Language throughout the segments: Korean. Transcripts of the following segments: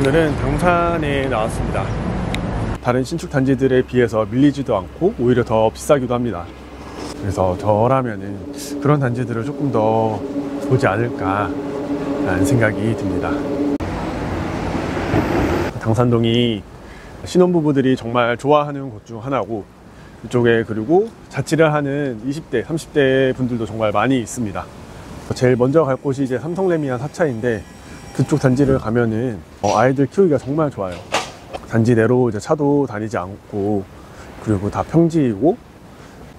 오늘은 당산에 나왔습니다. 다른 신축 단지들에 비해서 밀리지도 않고 오히려 더 비싸기도 합니다. 그래서 저라면은 그런 단지들을 조금 더 보지 않을까 라는 생각이 듭니다. 당산동이 신혼부부들이 정말 좋아하는 곳 중 하나고, 이쪽에 그리고 자취를 하는 20대, 30대 분들도 정말 많이 있습니다. 제일 먼저 갈 곳이 이제 삼성레미안 4차인데, 그쪽 단지를 가면은 아이들 키우기가 정말 좋아요. 단지 내로 이제 차도 다니지 않고, 그리고 다 평지이고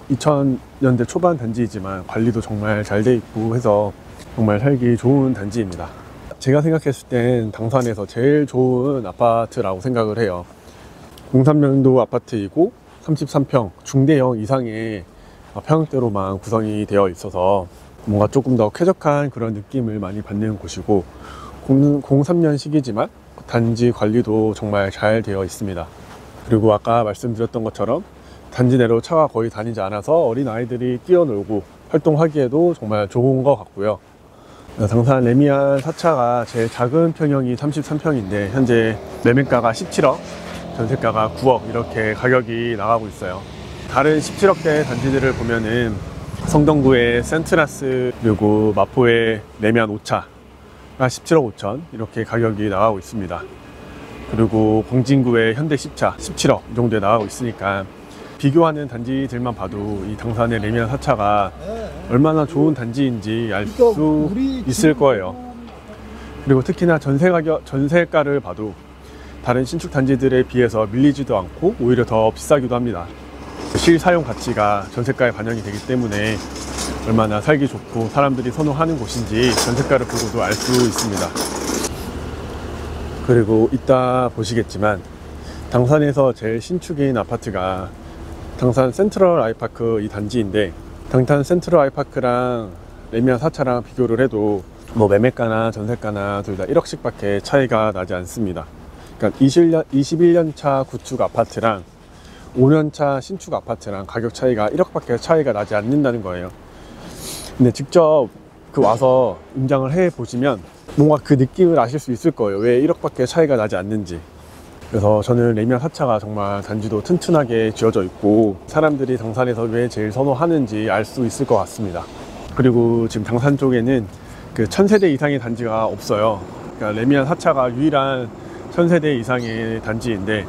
2000년대 초반 단지이지만 관리도 정말 잘 돼 있고 해서 정말 살기 좋은 단지입니다. 제가 생각했을 땐 당산에서 제일 좋은 아파트라고 생각을 해요. 03년도 아파트이고 33평 중대형 이상의 평형대로만 구성이 되어 있어서 뭔가 조금 더 쾌적한 그런 느낌을 많이 받는 곳이고, 03년식이지만 단지 관리도 정말 잘 되어 있습니다. 그리고 아까 말씀드렸던 것처럼 단지 내로 차가 거의 다니지 않아서 어린 아이들이 뛰어놀고 활동하기에도 정말 좋은 것 같고요. 당산 레미안 4차가 제일 작은 평형이 33평인데 현재 매매가가 17억, 전세가가 9억 이렇게 가격이 나가고 있어요. 다른 17억대 단지들을 보면은 성동구의 센트라스, 그리고 마포의 레미안 5차가 17억 5천 이렇게 가격이 나가고 있습니다. 그리고 광진구의 현대 10차 17억 정도에 나가고 있으니까 비교하는 단지들만 봐도 이 당산의 레미안 4차가 얼마나 좋은 단지인지 알 수 있을 거예요. 그리고 특히나 전세가를 봐도 다른 신축 단지들에 비해서 밀리지도 않고 오히려 더 비싸기도 합니다. 실사용 가치가 전세가에 반영이 되기 때문에 얼마나 살기 좋고 사람들이 선호하는 곳인지 전세가를 보고도 알 수 있습니다. 그리고 이따 보시겠지만 당산에서 제일 신축인 아파트가 당산 센트럴 아이파크 이 단지인데, 당산 센트럴 아이파크랑 레미안 4차랑 비교를 해도 뭐 매매가나 전세가나 둘 다 1억씩 밖에 차이가 나지 않습니다. 그러니까 21년차 구축 아파트랑 5년차 신축 아파트랑 가격 차이가 1억밖에 차이가 나지 않는다는 거예요. 근데 직접 와서 임장을 해 보시면 뭔가 그 느낌을 아실 수 있을 거예요. 왜 1억밖에 차이가 나지 않는지. 그래서 저는 레미안 4차가 정말 단지도 튼튼하게 지어져 있고 사람들이 당산에서 왜 제일 선호하는지 알 수 있을 것 같습니다. 그리고 지금 당산 쪽에는 그 1000세대 이상의 단지가 없어요. 그러니까 레미안 4차가 유일한 1000세대 이상의 단지인데,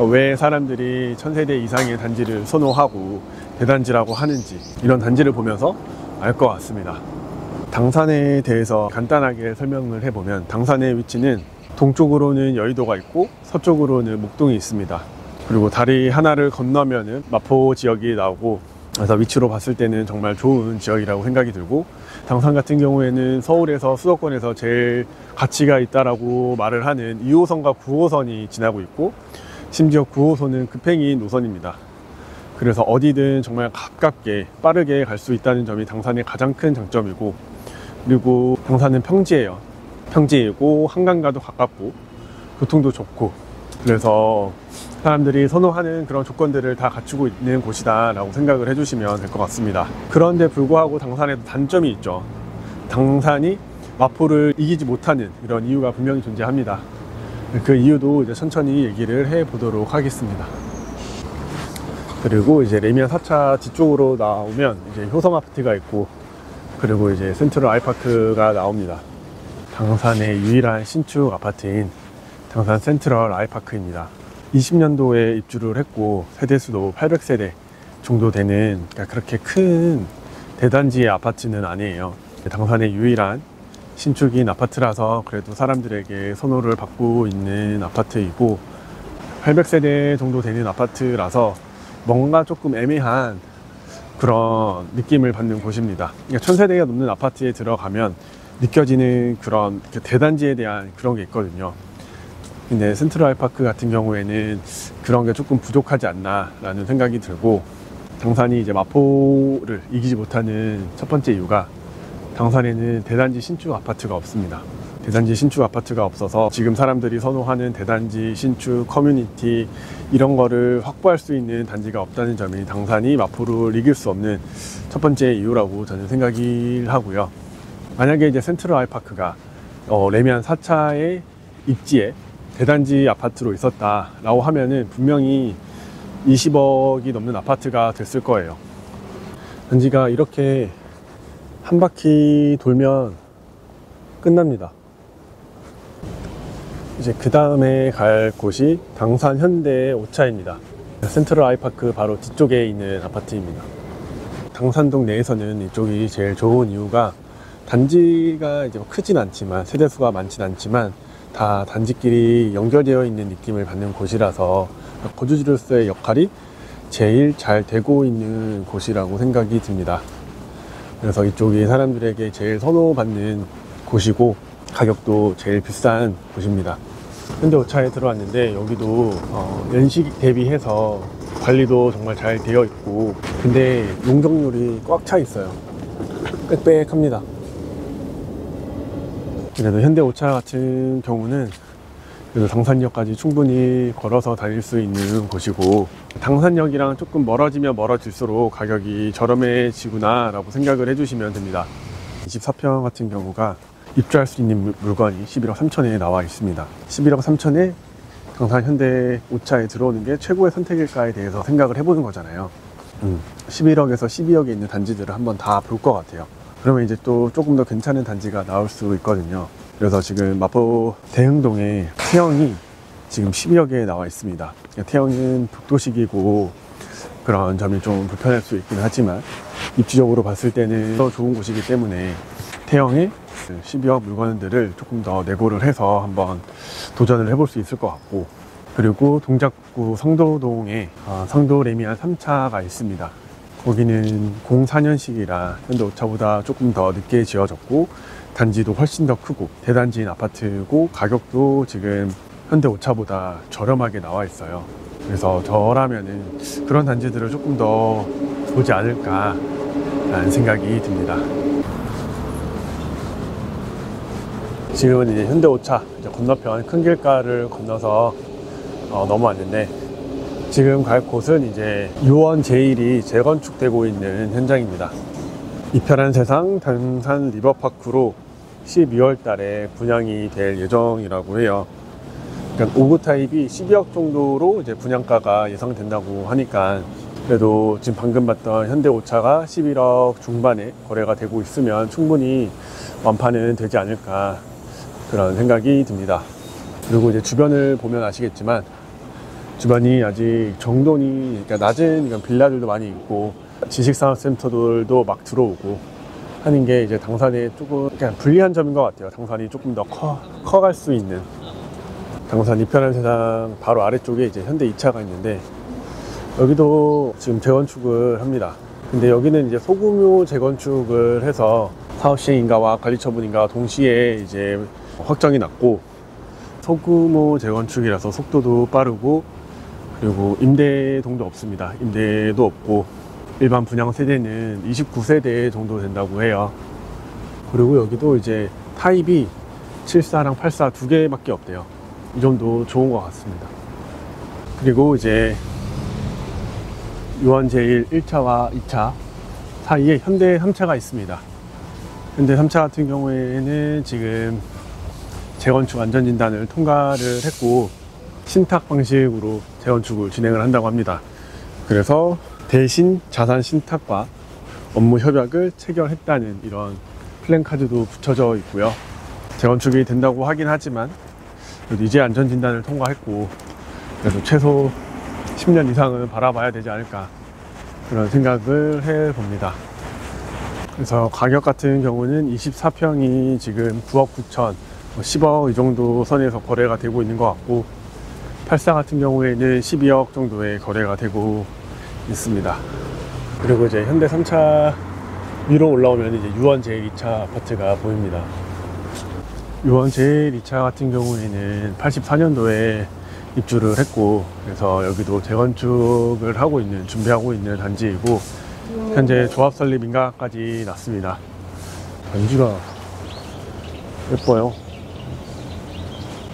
왜 사람들이 1000세대 이상의 단지를 선호하고 대단지라고 하는지 이런 단지를 보면서 알 것 같습니다. 당산에 대해서 간단하게 설명을 해보면, 당산의 위치는 동쪽으로는 여의도가 있고 서쪽으로는 목동이 있습니다. 그리고 다리 하나를 건너면은 마포 지역이 나오고, 그래서 위치로 봤을 때는 정말 좋은 지역이라고 생각이 들고, 당산 같은 경우에는 서울에서 수도권에서 제일 가치가 있다라고 말을 하는 2호선과 9호선이 지나고 있고, 심지어 9호선은 급행인 노선입니다. 그래서 어디든 정말 가깝게 빠르게 갈 수 있다는 점이 당산의 가장 큰 장점이고, 그리고 당산은 평지예요. 평지이고 한강과도 가깝고 교통도 좋고, 그래서 사람들이 선호하는 그런 조건들을 다 갖추고 있는 곳이다 라고 생각을 해주시면 될 것 같습니다. 그런데 불구하고 당산에도 단점이 있죠. 당산이 마포를 이기지 못하는 이런 이유가 분명히 존재합니다. 그 이유도 이제 천천히 얘기를 해 보도록 하겠습니다. 그리고 이제 레미안 4차 뒤쪽으로 나오면 이제 효성 아파트가 있고, 그리고 이제 센트럴 아이파크가 나옵니다. 당산의 유일한 신축 아파트인 당산 센트럴 아이파크입니다. 20년도에 입주를 했고 세대수도 800세대 정도 되는, 그러니까 그렇게 큰 대단지의 아파트는 아니에요. 당산의 유일한 신축인 아파트라서 그래도 사람들에게 선호를 받고 있는 아파트이고, 800세대 정도 되는 아파트라서 뭔가 조금 애매한 그런 느낌을 받는 곳입니다. 그러니까 1000세대가 넘는 아파트에 들어가면 느껴지는 그런 대단지에 대한 그런 게 있거든요. 근데 센트럴 아이파크 같은 경우에는 그런 게 조금 부족하지 않나 라는 생각이 들고, 당산이 이제 마포를 이기지 못하는 첫 번째 이유가 당산에는 대단지 신축 아파트가 없습니다. 대단지 신축 아파트가 없어서 지금 사람들이 선호하는 대단지 신축 커뮤니티 이런 거를 확보할 수 있는 단지가 없다는 점이 당산이 마포를 이길 수 없는 첫 번째 이유라고 저는 생각을 하고요. 만약에 이제 센트럴 아이파크가 레미안 4차의 입지에 대단지 아파트로 있었다라고 하면은 분명히 20억이 넘는 아파트가 됐을 거예요. 단지가 이렇게 한 바퀴 돌면 끝납니다. 이제 그 다음에 갈 곳이 당산 현대 오차입니다. 센트럴 아이파크 바로 뒤쪽에 있는 아파트입니다. 당산동 내에서는 이쪽이 제일 좋은 이유가 단지가 이제 크진 않지만 세대수가 많진 않지만 다 단지끼리 연결되어 있는 느낌을 받는 곳이라서 거주지로서의 역할이 제일 잘 되고 있는 곳이라고 생각이 듭니다. 그래서 이쪽이 사람들에게 제일 선호받는 곳이고 가격도 제일 비싼 곳입니다. 현대 오차에 들어왔는데 여기도 연식 대비해서 관리도 정말 잘 되어 있고, 근데 용적률이 꽉 차 있어요. 빽빽합니다. 그래도 현대 오차 같은 경우는 그래도 당산역까지 충분히 걸어서 다닐 수 있는 곳이고, 당산역이랑 조금 멀어지면 멀어질수록 가격이 저렴해지구나 라고 생각을 해주시면 됩니다. 24평 같은 경우가 입주할 수 있는 물건이 11억 3천에 나와 있습니다. 11억 3천에 당산 현대 오차에 들어오는 게 최고의 선택일까에 대해서 생각을 해보는 거잖아요. 11억에서 12억에 있는 단지들을 한번 다 볼 것 같아요. 그러면 이제 또 조금 더 괜찮은 단지가 나올 수 있거든요. 그래서 지금 마포 대흥동에 태영이 지금 12억에 나와 있습니다. 태영은 북도식이고 그런 점이 좀 불편할 수 있긴 하지만 입지적으로 봤을 때는 더 좋은 곳이기 때문에 태영의 12억 물건들을 조금 더 내고를 해서 한번 도전을 해볼 수 있을 것 같고, 그리고 동작구 성도동에 성도 레미안 3차가 있습니다. 거기는 04년식이라 현대 오차보다 조금 더 늦게 지어졌고 단지도 훨씬 더 크고 대단지인 아파트고 가격도 지금 현대 오차보다 저렴하게 나와 있어요. 그래서 저라면은 그런 단지들을 조금 더 보지 않을까 라는 생각이 듭니다. 지금은 이제 현대 오차 이제 건너편 큰 길가를 건너서 넘어왔는데, 지금 갈 곳은 이제 유원 제1이 재건축되고 있는 현장입니다. 이편한 세상 당산 리버파크로 12월 달에 분양이 될 예정이라고 해요. 그러니까 5구 타입이 12억 정도로 이제 분양가가 예상된다고 하니까, 그래도 지금 방금 봤던 현대 오차가 11억 중반에 거래가 되고 있으면 충분히 완판은 되지 않을까 그런 생각이 듭니다. 그리고 이제 주변을 보면 아시겠지만 주변이 아직 정돈이, 그러니까 낮은 그러니까 빌라들도 많이 있고 지식산업센터들도 막 들어오고 하는 게 이제 당산에 조금 그냥 불리한 점인 것 같아요. 당산이 조금 더 커갈 수 있는. 당산 이편한 세상 바로 아래쪽에 이제 현대 2차가 있는데 여기도 지금 재건축을 합니다. 근데 여기는 이제 소규모 재건축을 해서 사업 시행인가와 관리 처분인가 동시에 이제 확정이 났고, 소규모 재건축이라서 속도도 빠르고 그리고 임대동도 없습니다. 임대도 없고 일반 분양 세대는 29세대 정도 된다고 해요. 그리고 여기도 이제 타입이 74랑 84 두 개밖에 없대요. 이 정도 좋은 것 같습니다. 그리고 이제 유원 제1 1차와 2차 사이에 현대 3차가 있습니다. 현대 3차 같은 경우에는 지금 재건축 안전진단을 통과를 했고 신탁 방식으로 재건축을 진행을 한다고 합니다. 그래서 대신 자산 신탁과 업무 협약을 체결했다는 이런 플랜카드도 붙여져 있고요. 재건축이 된다고 하긴 하지만 그래도 이제 안전진단을 통과했고 그래도 최소 10년 이상은 바라봐야 되지 않을까 그런 생각을 해봅니다. 그래서 가격 같은 경우는 24평이 지금 9억 9천 10억 이 정도 선에서 거래가 되고 있는 것 같고, 84 같은 경우에는 12억 정도의 거래가 되고 있습니다. 그리고 이제 현대 3차 위로 올라오면 이제 유원 제2차 아파트가 보입니다. 유원 제1, 2차 같은 경우에는 84년도에 입주를 했고, 그래서 여기도 재건축을 하고 있는, 준비하고 있는 단지이고, 현재 조합 설립 인가까지 났습니다. 단지가 예뻐요.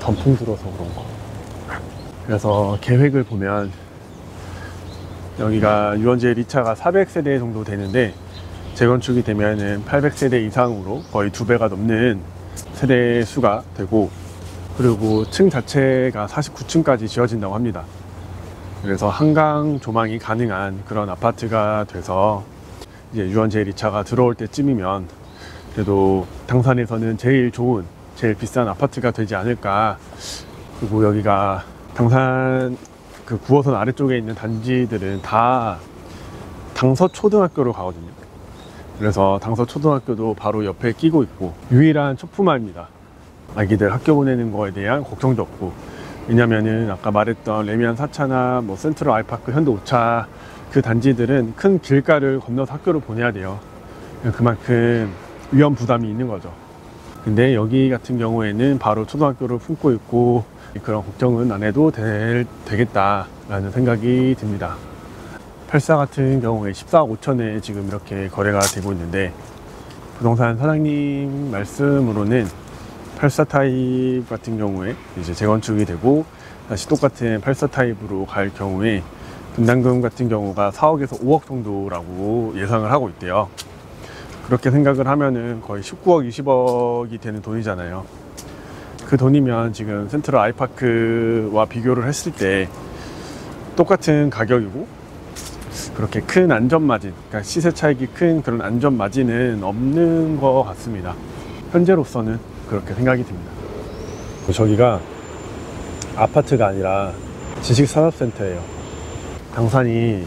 단풍 들어서 그런가. 그래서 계획을 보면 여기가 유원제 2차가 400세대 정도 되는데 재건축이 되면은 800세대 이상으로 거의 2배가 넘는 세대 수가 되고, 그리고 층 자체가 49층까지 지어진다고 합니다. 그래서 한강 조망이 가능한 그런 아파트가 돼서 이제 유원 제1, 2차가 들어올 때쯤이면 그래도 당산에서는 제일 좋은, 제일 비싼 아파트가 되지 않을까. 그리고 여기가 당산 그 9호선 아래쪽에 있는 단지들은 다 당서초등학교로 가거든요. 그래서 당서초등학교도 바로 옆에 끼고 있고 유일한 초품화입니다. 아기들 학교 보내는 거에 대한 걱정도 없고, 왜냐면은 아까 말했던 레미안 4차나 뭐 센트럴 아이파크, 현대 5차 그 단지들은 큰 길가를 건너서 학교를 보내야 돼요. 그만큼 위험 부담이 있는 거죠. 근데 여기 같은 경우에는 바로 초등학교를 품고 있고 그런 걱정은 안 해도 되겠다라는 생각이 듭니다. 84 같은 경우에 14억 5천에 지금 이렇게 거래가 되고 있는데, 부동산 사장님 말씀으로는 84 타입 같은 경우에 이제 재건축이 되고 다시 똑같은 84 타입으로 갈 경우에 분담금 같은 경우가 4억에서 5억 정도라고 예상을 하고 있대요. 그렇게 생각을 하면은 거의 19억, 20억이 되는 돈이잖아요. 그 돈이면 지금 센트럴 아이파크와 비교를 했을 때 똑같은 가격이고 그렇게 큰 안전 마진, 그러니까 시세 차익이 큰 그런 안전 마진은 없는 것 같습니다. 현재로서는 그렇게 생각이 듭니다. 저기가 아파트가 아니라 지식산업센터예요. 당산이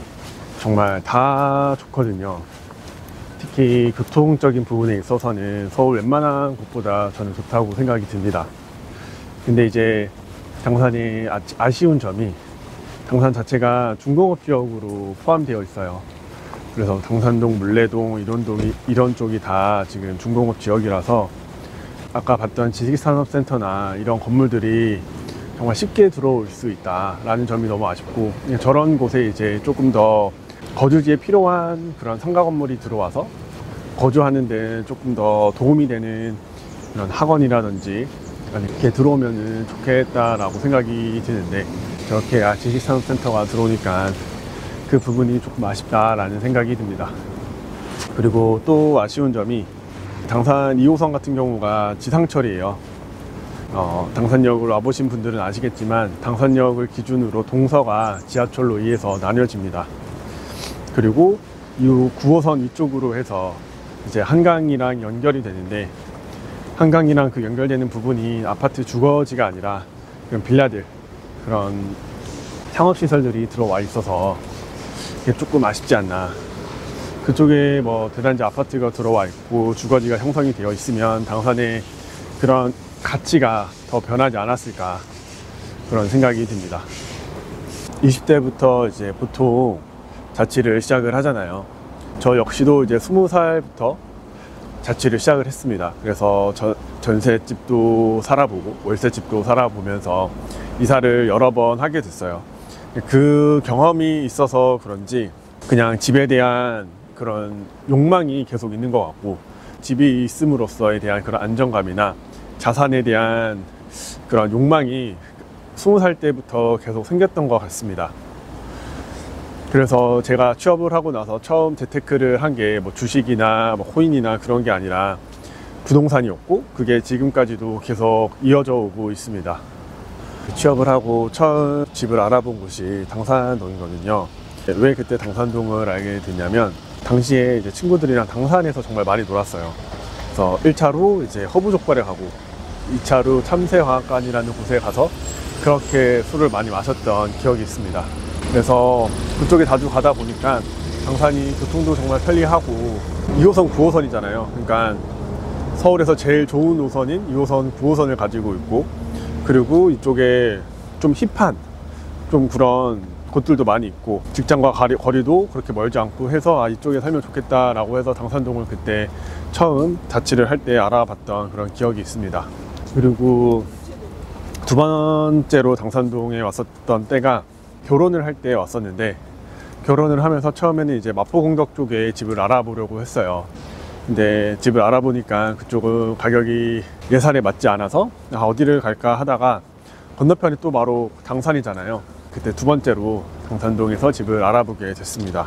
정말 다 좋거든요. 특히 교통적인 부분에 있어서는 서울 웬만한 곳보다 저는 좋다고 생각이 듭니다. 근데 이제 당산이 아쉬운 점이 당산 자체가 중공업 지역으로 포함되어 있어요. 그래서 당산동, 물레동, 이런 쪽이 다 지금 중공업 지역이라서 아까 봤던 지식산업센터나 이런 건물들이 정말 쉽게 들어올 수 있다라는 점이 너무 아쉽고, 저런 곳에 이제 조금 더 거주지에 필요한 그런 상가 건물이 들어와서 거주하는 데 조금 더 도움이 되는 이런 학원이라든지 이렇게 들어오면 좋겠다라고 생각이 드는데, 저렇게 지식산업센터가 들어오니까 그 부분이 조금 아쉽다라는 생각이 듭니다. 그리고 또 아쉬운 점이 당산 2호선 같은 경우가 지상철이에요. 당산역으로 와보신 분들은 아시겠지만 당산역을 기준으로 동서가 지하철로 의해서 나뉘어집니다. 그리고 이 9호선 위쪽으로 해서 이제 한강이랑 연결이 되는데, 한강이랑 그 연결되는 부분이 아파트 주거지가 아니라 그런 빌라들, 그런 상업시설들이 들어와 있어서 이게 조금 아쉽지 않나. 그쪽에 뭐 대단지 아파트가 들어와 있고 주거지가 형성이 되어 있으면 당산의 그런 가치가 더 변하지 않았을까, 그런 생각이 듭니다. 20대부터 이제 보통 자취를 시작을 하잖아요. 저 역시도 이제 20살부터 자취를 시작을 했습니다. 그래서 전셋집도 살아보고 월세집도 살아보면서 이사를 여러 번 하게 됐어요. 그 경험이 있어서 그런지 그냥 집에 대한 그런 욕망이 계속 있는 것 같고, 집이 있음으로써에 대한 그런 안정감이나 자산에 대한 그런 욕망이 20살 때부터 계속 생겼던 것 같습니다. 그래서 제가 취업을 하고 나서 처음 재테크를 한 게 뭐 주식이나 뭐 코인이나 그런 게 아니라 부동산이었고, 그게 지금까지도 계속 이어져 오고 있습니다. 취업을 하고 처음 집을 알아본 곳이 당산동이거든요. 왜 그때 당산동을 알게 됐냐면, 당시에 이제 친구들이랑 당산에서 정말 많이 놀았어요. 그래서 1차로 이제 허브족발에 가고 2차로 참새화학관이라는 곳에 가서 그렇게 술을 많이 마셨던 기억이 있습니다. 그래서 그쪽에 자주 가다 보니까 당산이 교통도 정말 편리하고 2호선, 9호선이잖아요. 그러니까 서울에서 제일 좋은 노선인 2호선, 9호선을 가지고 있고, 그리고 이쪽에 좀 힙한 좀 그런 곳들도 많이 있고, 직장과 거리도 그렇게 멀지 않고 해서 이쪽에 살면 좋겠다라고 해서 당산동을 그때 처음 자취를 할 때 알아봤던 그런 기억이 있습니다. 그리고 두 번째로 당산동에 왔었던 때가 결혼을 할 때 왔었는데, 결혼을 하면서 처음에는 이제 마포공덕 쪽에 집을 알아보려고 했어요. 근데 집을 알아보니까 그쪽은 가격이 예산에 맞지 않아서 어디를 갈까 하다가 건너편이 또 바로 당산이잖아요. 그때 두 번째로 당산동에서 집을 알아보게 됐습니다.